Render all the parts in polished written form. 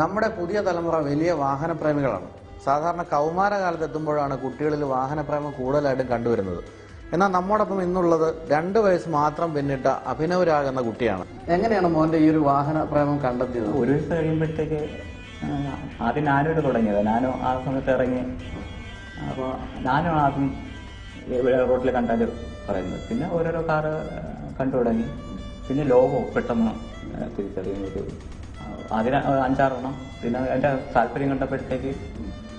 നമ്മുടെ പുതിയ തലമുറ വലിയ വാഹനപ്രേമികളാണ്. സാധാരണ കൗമാരകാലത്ത് എത്തുമ്പോഴാണ് കുട്ടികളിൽ വാഹനപ്രേമം കൂടുതലായിട്ടും കണ്ടുവരുന്നത്. എന്നാൽ നമ്മോടൊപ്പം ഇന്നുള്ളത് 2 വയസ്സ് മാത്രം പിന്നിട്ട അഭിനവരാഗ് എന്ന കുട്ടിയാണ്. എങ്ങനെയാണ് മോന്റെ ഈ ഒരു വാഹനപ്രേമം കണ്ടെത്തിയത്? 1 വയസ്സ് കഴിയുമ്പോഴത്തേക്ക് ആദ്യം നാനോട് തുടങ്ങിയത്. നാനോ ആ സമയത്ത് ഇറങ്ങി. അപ്പോൾ നാനോ ആദ്യം റോഡിൽ കണ്ടാൽ പറയുന്നത്. പിന്നെ ഓരോരോ കാറ് കണ്ടു തുടങ്ങി. പിന്നെ ലോഗോ പെട്ടെന്ന് തിരിച്ചറിയുന്നത്. അതിന് 5-6 എണ്ണം. പിന്നെ എൻ്റെ താല്പര്യം കണ്ടപ്പോഴത്തേക്ക്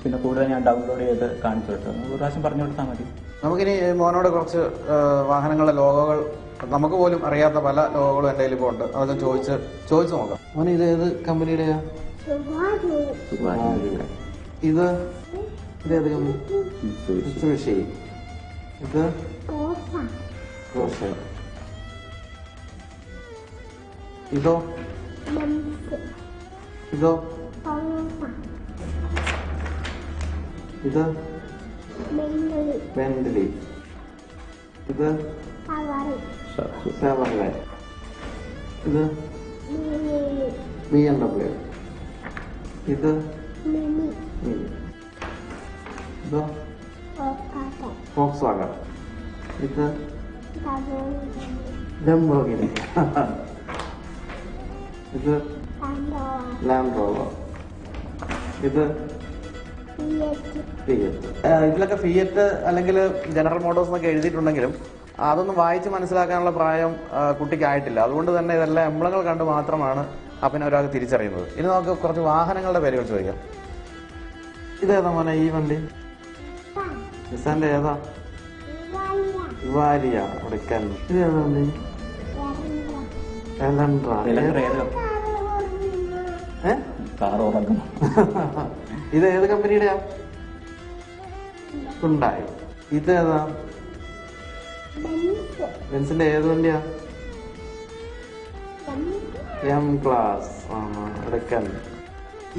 പിന്നെ കൂടുതൽ ഞാൻ ഡൗൺലോഡ് ചെയ്ത് കാണിച്ചു കൊടുത്തു. ഒരു പ്രാവശ്യം പറഞ്ഞു കൊടുത്താൽ മതി. നമുക്കിനി മോനോട് കുറച്ച് വാഹനങ്ങളുടെ ലോഗോകൾ, നമുക്ക് പോലും അറിയാത്ത പല ലോഗോകളും എൻ്റെ കയ്യിൽ ഇപ്പോൾ ഉണ്ട്. അതൊക്കെ ചോദിച്ചു നോക്കാം. മോനെ, ഇത് ഏത് കമ്പനിയുടെയാ? ഇത് ഏത് കമ്പനി? മിത്സുബിഷി. ഇത് ഇതോ? ഇതോ? ഇത് ബെന്റലി. ഇത് ഷെവർലെ. ഇത് BMW. ഇത് ഇതോ? ഫോക്സ്വാഗൺ. ഇത് ലംബോർഗിനി. ഇത് ലാൻഡ് റോവർ. ഇത് ഫിയറ്റ്. ഇതിലൊക്കെ ഫിയറ്റ് അല്ലെങ്കിൽ ജനറൽ മോട്ടോഴ്സ് എന്നൊക്കെ എഴുതിയിട്ടുണ്ടെങ്കിലും അതൊന്നും വായിച്ച് മനസ്സിലാക്കാനുള്ള പ്രായം കുട്ടിക്കായിട്ടില്ല. അതുകൊണ്ട് തന്നെ ഇതെല്ലാം എംബ്ലങ്ങൾ കണ്ട് മാത്രമാണ് അഭിനവരാഗ് തിരിച്ചറിയുന്നത്. ഇനി നമുക്ക് കുറച്ച് വാഹനങ്ങളുടെ പേരുകൾ ചോദിക്കാം. ഇതേതാ മോനെ ഈ വണ്ടി? നിസാന്റെ ഏതാ? ഇവാരിയ. എടുക്കാൻ. ഇതേതാ വണ്ടി? ഇത് ഏത് കമ്പനിയുടെയാ? ഹുണ്ടായി. ഇതേതാ? ബെൻസിന്റെ ഏത് വണ്ടിയാ? M class. എടുക്കാൻ.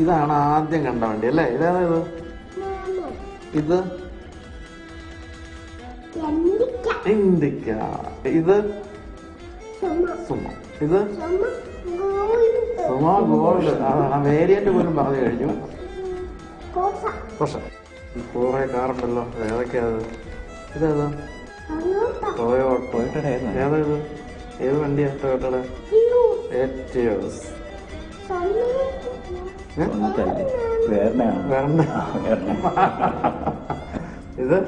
ഇതാണ് ആദ്യം കണ്ട വണ്ടി അല്ലേ? ഇതേതാ ഇത്? ഇത് ഇൻഡിക്ക. ഇത് സുമോ. ഇത് സുമോ ഗോൾഡ്. വേരിയന്റ് പോലും പറഞ്ഞു കഴിഞ്ഞു. കുറെ കാറുണ്ടല്ലോ. ഏതൊക്കെയാ? ഇതേതാ? ടൊയോട്ട. ഏതാ ഇത്? ഏത് വണ്ടിയാ ടൊയോട്ടയുടെ? എറ്റിയോസ്. ഇത്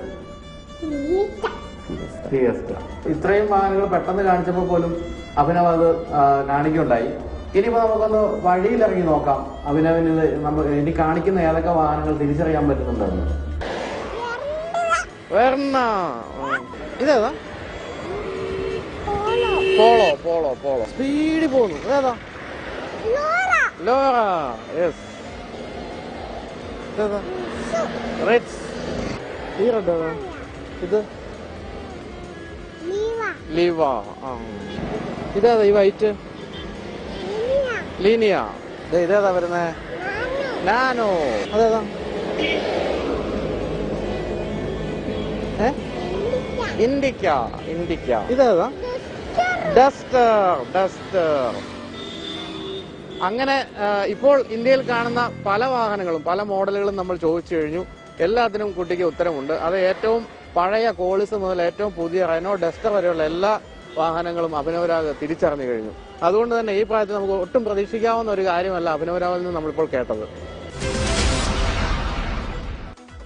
ഫിയസ്റ്റ. ഇത്രയും വാഹനങ്ങൾ പെട്ടെന്ന് കാണിച്ചപ്പോൾ പോലും അഭിനവ് അത് കാണിക്കുകയുണ്ടായി. ഇനിയിപ്പോ നമുക്കൊന്ന് വഴിയിലിറങ്ങി നോക്കാം അഭിനവിന് ഇനി കാണിക്കുന്ന ഏതൊക്കെ വാഹനങ്ങൾ തിരിച്ചറിയാൻ പറ്റുന്നുണ്ടെന്ന്. ഇതേതാ? പോളോ. പോളോ പോളോ സ്പീഡിൽ പോകുന്നു. ഇതേതാ? ലോറ. യെസ്. ഇതേതാ? റെഡ്സ്. ഈ റെഡ് ഏതാ? ഇത് ലീവ. ഇതേതാ ഈ വൈറ്റ്? ലീനിയ. ഇതേതാ വരുന്നേ? നാനോ. അതേതാ? ഇൻഡിക്ക. ഇതേതാ? ഡസ്റ്റർ. അങ്ങനെ ഇപ്പോൾ ഇന്ത്യയിൽ കാണുന്ന പല വാഹനങ്ങളും പല മോഡലുകളും നമ്മൾ ചോദിച്ചു കഴിഞ്ഞു. എല്ലാത്തിനും കുട്ടിക്ക് ഉത്തരമുണ്ട്. അത് ഏറ്റവും പഴയ കോളിസ് മുതൽ ഏറ്റവും പുതിയ റെനോ ഡസ്റ്റർ വരെയുള്ള എല്ലാ വാഹനങ്ങളും അഭിനവരാഗ് തിരിച്ചറിഞ്ഞു കഴിഞ്ഞു. അതുകൊണ്ട് തന്നെ ഈ പ്രായത്തിൽ നമുക്ക് ഒട്ടും പ്രതീക്ഷിക്കാവുന്ന ഒരു കാര്യമല്ല അഭിനവരാഗിൽ നിന്ന് നമ്മളിപ്പോൾ കേട്ടത്.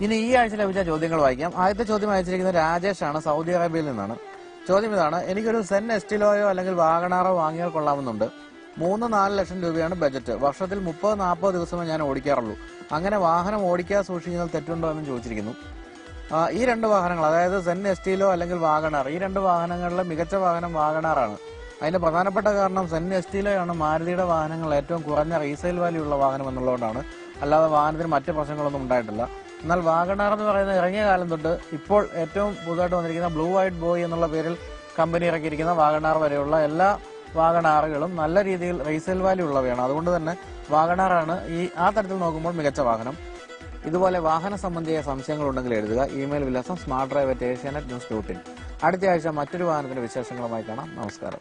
ഇനി ഈ ആഴ്ച ലഭിച്ച ചോദ്യങ്ങൾ വായിക്കാം. ആദ്യത്തെ ചോദ്യം അയച്ചിരിക്കുന്നത് രാജേഷാണ്, സൗദി അറേബ്യയിൽ നിന്നാണ്. ചോദ്യം ഇതാണ്: എനിക്കൊരു സെൻ എസ്റ്റിലോയോ അല്ലെങ്കിൽ വാഗണാറോ വാങ്ങിയാൽ കൊള്ളാവുന്നുണ്ട്. 3-4 ലക്ഷം രൂപയാണ് ബജറ്റ്. വർഷത്തിൽ 30-40 ദിവസമേ ഞാൻ ഓടിക്കാറുള്ളൂ. അങ്ങനെ വാഹനം ഓടിക്കാതെ സൂക്ഷിക്കുന്നത് തെറ്റുണ്ടോ എന്നും ചോദിച്ചിരിക്കുന്നു. ഈ 2 വാഹനങ്ങൾ, അതായത് സെൻ എസ്റ്റിലോ അല്ലെങ്കിൽ വാഗണാർ, ഈ 2 വാഹനങ്ങളിലെ മികച്ച വാഹനം വാഗണാറാണ്. അതിന്റെ പ്രധാനപ്പെട്ട കാരണം സെൻ എസ്റ്റിലോയാണ് മാരുതിയുടെ വാഹനങ്ങൾ ഏറ്റവും കുറഞ്ഞ റീസെയിൽ വാല്യൂ ഉള്ള വാഹനം എന്നുള്ളതുകൊണ്ടാണ്. അല്ലാതെ വാഹനത്തിന് മറ്റ് പ്രശ്നങ്ങളൊന്നും ഉണ്ടായിട്ടില്ല. എന്നാൽ വാഗണാർ എന്ന് പറയുന്നത് ഇറങ്ങിയ കാലം തൊട്ട് ഇപ്പോൾ ഏറ്റവും പുതുതായിട്ട് വന്നിരിക്കുന്ന ബ്ലൂ വൈറ്റ് ബോയ് എന്നുള്ള പേരിൽ കമ്പനി ഇറക്കിയിരിക്കുന്ന വാഗണാർ വരെയുള്ള എല്ലാ വാഗണാറുകളും നല്ല രീതിയിൽ റീസെയിൽ വാല്യൂ ഉള്ളവയാണ്. അതുകൊണ്ട് തന്നെ വാഗണാറാണ് ആ തരത്തിൽ നോക്കുമ്പോൾ മികച്ച വാഹനം. ഇതുപോലെ വാഹന സംബന്ധിയായ സംശയങ്ങളുണ്ടെങ്കിൽ എഴുതുക. ഇമെയിൽ വിലാസം smartdrive@asianet.news.in. അടുത്ത ആഴ്ച മറ്റൊരു വാഹനത്തിന്റെ വിശേഷങ്ങളുമായി കാണാം. നമസ്കാരം.